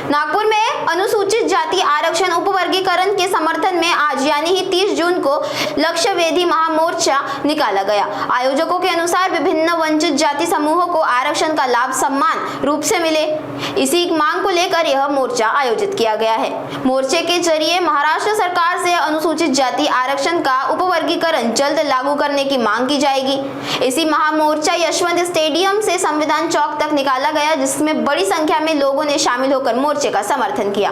नागपुर में अनुसूचित जाति आरक्षण उपवर्गीकरण के समर्थन में आज यानी ही 30 जून को लक्ष्य वेधी महामोर्चा निकाला गया। आयोजकों के अनुसार विभिन्न वंचित जाति समूहों को आरक्षण का लाभ समान रूप से मिले, इसी मांग को लेकर यह मोर्चा आयोजित किया गया है। मोर्चे के जरिए महाराष्ट्र सरकार से अनुसूचित जाति आरक्षण का उपवर्गीकरण जल्द लागू करने की मांग की जाएगी। इसी महामोर्चा यशवंत स्टेडियम से संविधान चौक तक निकाला गया, जिसमें बड़ी संख्या में लोगों ने शामिल होकर मोर्चे का समर्थन किया।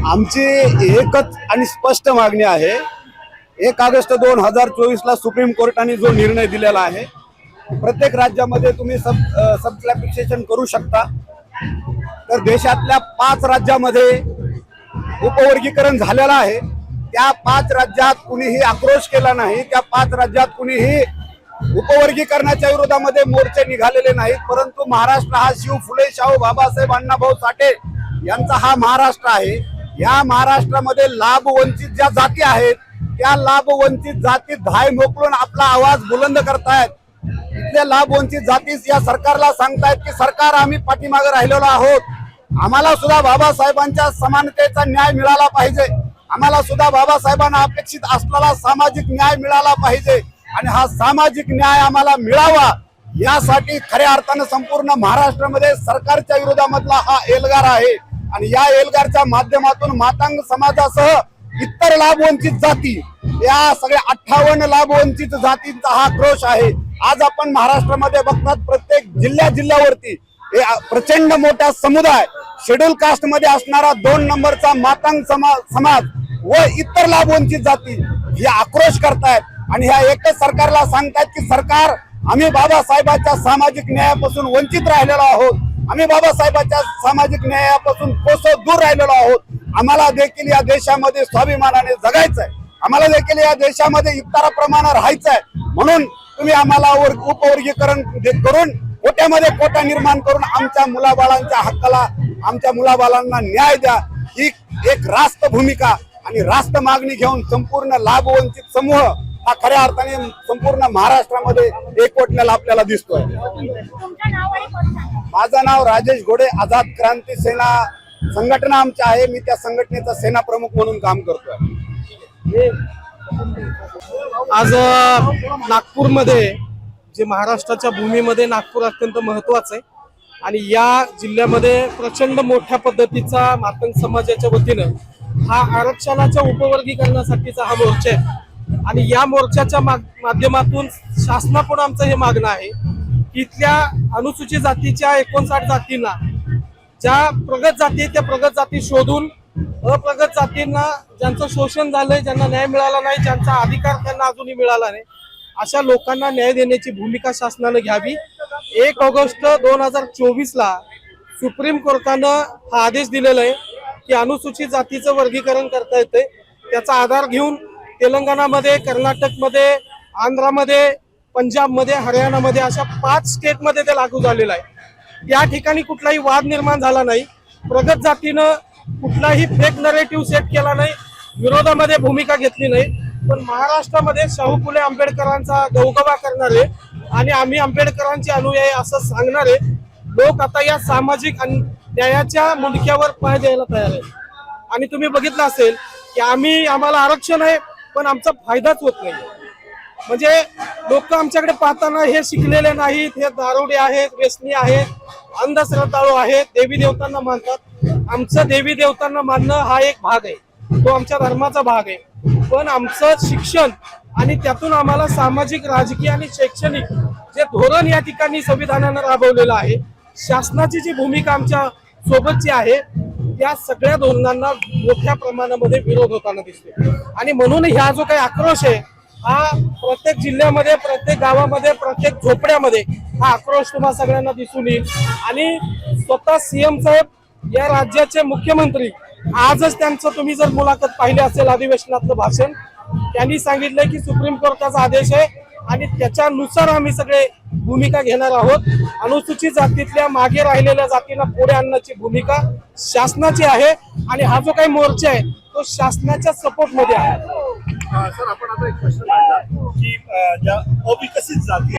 आमची एकच आणि स्पष्ट मागणी आहे। 1 ऑगस्ट 2024 ला सुप्रीम कोर्टाने जो निर्णय दिलेला आहे, प्रत्येक राज्यामध्ये तुम्ही सबस्लॅपिसेशन करू शकता। तर देशातल्या 5 राज्यामध्ये उपवर्गीकरण झालेलं आहे। त्या 5 राज्यात कुणीही आक्रोश केला नाही, त्या 5 राज्यात कुणीही उपवर्गीकरणाच्या विरोधामध्ये मोर्चे निघालेले नाहीत। परंतु महाराष्ट्र हा शिव फुले शाहू बाबासाहेब अण्णाभाऊ साठे यांचा हा महाराष्ट्र आहे। या महाराष्ट्रामध्ये लाभ वंचित ज्या जाती आहेत, त्या लाभ वंचित जाती धाय मोकळून आपला आवाज बुलंद करतायत। इथले लाभ वंचित जातीस या सरकारला सांगतायत की सरकार आम्ही पाठीमागे राहिलेलो आहोत, आम्हाला सुद्धा बाबासाहेबांच्या समानतेचा न्याय मिळाला पाहिजे, आम्हाला सुद्धा बाबासाहेबांना अपेक्षित असलेला सामाजिक न्याय मिळाला पाहिजे आणि हा सामाजिक न्याय आम्हाला मिळावा यासाठी खऱ्या अर्थाने संपूर्ण महाराष्ट्रामध्ये सरकारच्या विरोधामधला हा एल्गार आहे। आणि या एल्गारच्या माध्यमातून मातंग समाजासह इतर लाभवंचित जाती, या सगळ्या 58 लाभवंचित जातींचा हा आक्रोश आहे। आज आपण महाराष्ट्रामध्ये बघतात, प्रत्येक जिल्ह्यावरती प्रचंड मोठा समुदाय शेड्यूल कास्ट मध्ये असणारा 2 नंबरचा मातंग समाज व इतर लाभवंचित जाती हे आक्रोश करतायत आणि ह्या एकच सरकारला सांगतायत की सरकार आम्ही बाबासाहेबांच्या सामाजिक न्यायापासून वंचित राहिलेलो आहोत, आम्ही बाबासाहेबांच्या सामाजिक न्यायापासून कोसो दूर राहिलेलो आहोत। आम्हाला देखील या देशामध्ये स्वाभिमानाने जगायचंय, आम्हाला देखील या देशामध्ये इतरांप्रमाणे राहायचंय। म्हणून तुम्ही आम्हाला उपवर्गीकरण करून कोट्यामध्ये कोटा निर्माण करून आमच्या मुलाबाळांच्या हक्काला, आमच्या मुलाबाळांना न्याय द्या, ही एक रास्त भूमिका आणि रास्त मागणी घेऊन संपूर्ण लाभवंचित समूह हा खऱ्या अर्थाने संपूर्ण महाराष्ट्रामध्ये एकवटलेला आपल्याला दिसतोय। माझं नाव राजेश घोडे, आझाद क्रांती सेना संघटना आमची आहे, मी त्या संघटनेचा सेना प्रमुख म्हणून काम करतोय। आज नागपूरमध्ये जे महाराष्ट्राच्या भूमीमध्ये नागपूर अत्यंत महत्वाचं आहे आणि या जिल्ह्यामध्ये प्रचंड मोठ्या पद्धतीचा मातंग समाजाच्या वतीनं हा आरक्षणाच्या उपवर्गीकरणासाठीचा हा मोर्चा आहे आणि या मोर्चाच्या माध्यमातून शासनाकडून आमचं हे मागणं आहे की इथल्या अनुसूचित जातीच्या 59 जातींना, ज्या प्रगत जाती त्या प्रगत जाती शोधून अप्रगत जातींना ज्यांचं शोषण झालंय, ज्यांना न्याय मिळाला नाही, ज्यांचा अधिकार त्यांना अजूनही मिळाला नाही, अशा लोकांना न्याय देण्याची भूमिका शासनाने घ्यावी। 1 ऑगस्ट 2024 ला सुप्रीम कोर्टानं हा आदेश दिलेला आहे की अनुसूचित जातीचं वर्गीकरण करता येते। त्याचा आधार घेऊन तेलंगणामध्ये, कर्नाटकमध्ये, आंध्रामध्ये, पंजाबमध्ये, हरियाणामध्ये अशा 5 स्टेटमध्ये ते लागू झालेलं आहे। त्या ठिकाणी कुठलाही वाद निर्माण झाला नाही, प्रगत जातीनं कुठलाही फेक नरेटिव्ह सेट केला नाही, विरोधामध्ये भूमिका घेतली नाही। पण महाराष्ट्रामध्ये शाहू फुले आंबेडकरांचा गवगवा करणारे आणि आम्ही आंबेडकरांचे अनुयायी असं सांगणारे लोक आता या सामाजिक न्यायाच्या मुंडक्यावर पाय द्यायला तयार आहेत। आणि तुम्ही बघितलं असेल की आम्हाला आरक्षण आहे पण आमचा फायदाच होत नाही। म्हणजे लोक आमच्याकडे पाहताना हे शिकलेले नाहीत, हे दारुडे आहेत, व्यसनी आहेत, अंधश्रद्धाळू आहेत, देवी देवतांना मानतात। आमचं देवी देवतांना मानणं हा एक भाग आहे, तो आमच्या धर्माचा भाग आहे, पण आमचं शिक्षण आणि त्यातून आम्हाला सामाजिक, राजकीय आणि शैक्षणिक जे धोरण या ठिकाणी संविधानानं राबवलेलं आहे, शासनाची जी भूमिका आमच्या सोबतची आहे, त्या सगळ्या धोरणांना मोठ्या प्रमाणामध्ये विरोध होताना दिसतो। आणि म्हणून ह्या जो काही आक्रोश आहे हा प्रत्येक जिल्ह्यामध्ये, प्रत्येक गावामध्ये, प्रत्येक झोपड्यामध्ये हा आक्रोश तुम्हाला सगळ्यांना दिसून येईल। आणि स्वतः सीएम साहेब या राज्याचे मुख्यमंत्री, आजच त्यांचं तुम्ही जर मुलाखत पाहिली असेल अधिवेशनातलं भाषण, त्यांनी सांगितलंय की सुप्रीम कोर्टाचा आदेश आहे आणि त्याच्यानुसार आम्ही सगळे भूमिका घेणार आहोत। अनुसूचित जातीतल्या मागे राहिलेल्या जातींना पुढे आणण्याची भूमिका शासनाची आहे आणि हा जो काही मोर्चा आहे तो शासनाच्या सपोर्ट मध्ये आहे। सर, आपण आता एक प्रश्न काढला की ज्या अविकसित जाती